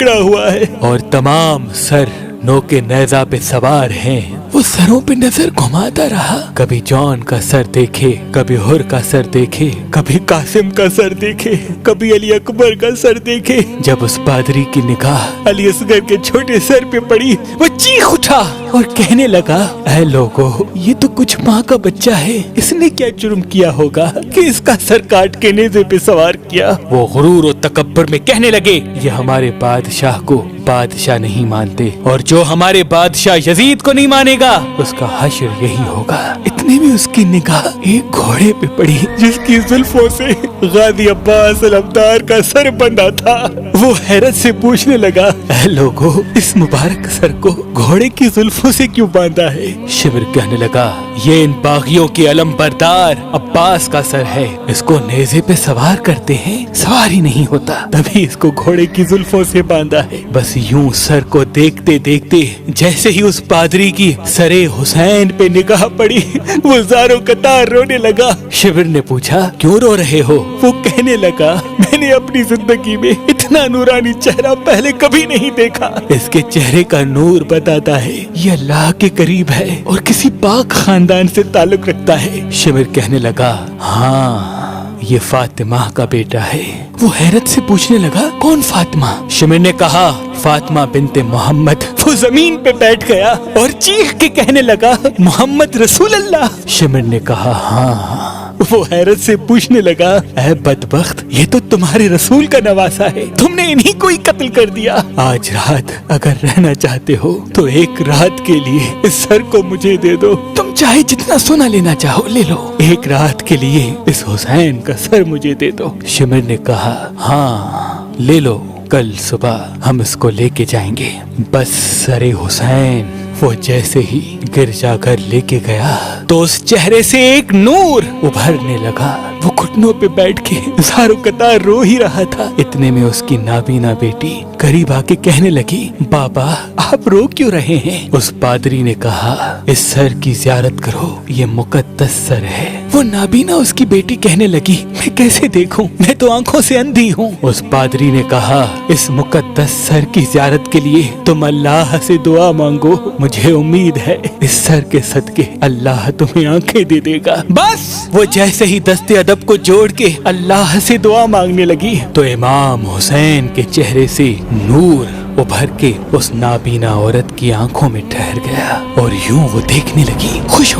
पकड़ा हुआ है और तमाम सर नोके नेजा पे सवार हैं। वो सरों पे नजर घुमाता रहा, कभी जॉन का सर देखे, कभी हुर का सर देखे, कभी कासिम का सर देखे, कभी अली अकबर का सर देखे। जब उस पादरी की निगाह अली असगर के छोटे सर पे पड़ी, वो चीख उठा और कहने लगा, ऐ लोगों, ये तो कुछ माँ का बच्चा है, इसने क्या जुर्म किया होगा कि इसका सर काट के नेज़े पे सवार किया। वो गुरूर और तकब्बुर में कहने लगे, ये हमारे बादशाह को बादशाह नहीं मानते और जो हमारे बादशाह यजीद को नहीं मानेगा उसका हश्र यही होगा। इतने में उसकी निगाह एक घोड़े पे पड़ी जिसकी जुल्फों से गाजी अब्बास अलमदार का सर बंधा था। वो हैरत से पूछने लगा, ऐ लोगों, इस मुबारक सर को घोड़े की जुल्फों से क्यों बांधा है? शिविर कहने लगा, ये इन बागियों के अलम बरदार अब्बास का सर है, इसको नेज़े पे सवार करते हैं, सवार ही नहीं होता, तभी इसको घोड़े की जुल्फों से बांधा है। बस यूं सर को देखते देखते जैसे ही उस पादरी की सरे हुसैन पे निगाह पड़ी, वो ज़ारो कतार रोने लगा। शिविर ने पूछा, क्यों रो रहे हो? वो कहने लगा, मैंने अपनी जिंदगी में इतना नूरानी चेहरा पहले कभी नहीं देखा। इसके चेहरे का नूर बताता है ये अल्लाह के करीब है और किसी पाक खानदान से ताल्लुक रखता है। शिविर कहने लगा, हाँ, ये फातिमा का बेटा है। वो हैरत से पूछने लगा, कौन फातिमा? शिमिर ने कहा, फातिमा बिनते मोहम्मद। वो जमीन पे बैठ गया और चीख के कहने लगा, मोहम्मद रसूल अल्लाह। शिमिर ने कहा, हाँ। वो हैरत से पूछने लगा, ऐ बदबख्त, ये तो तुम्हारे रसूल का नवासा है, तुमने इन्हीं को ही कत्ल कर दिया। आज रात अगर रहना चाहते हो तो एक रात के लिए इस सर को मुझे दे दो, तुम चाहे जितना सोना लेना चाहो ले लो, एक रात के लिए इस हुसैन का सर मुझे दे दो। शिमिर ने कहा, हाँ ले लो, कल सुबह हम इसको लेके जाएंगे। बस सरे हुसैन वो जैसे ही गिरजाघर लेके गया तो उस चेहरे से एक नूर उभरने लगा। वो घुटनों पे बैठ के ज़ारो कतार रो ही रहा था। इतने में उसकी नाबीना बेटी करीब आके कहने लगी, बाबा आप रो क्यों रहे हैं? उस पादरी ने कहा, इस सर की ज़ियारत करो, ये मुकद्दस सर है। वो नाबीना उसकी बेटी कहने लगी, मैं कैसे देखूं, मैं तो आंखों से अंधी हूँ। उस पादरी ने कहा, इस मुकद्दस सर की ज़ियारत के लिए तुम अल्लाह से दुआ मांगो, मुझे उम्मीद है इस सर के सदके अल्लाह तुम्हें आंखें दे देगा। बस वो जैसे ही दस्ते अदब को जोड़ के अल्लाह से दुआ मांगने लगी तो इमाम हुसैन के चेहरे से नूर उभर के उस नाबीना औरत की आंखों में ठहर गया और यूं वो देखने लगी, खुश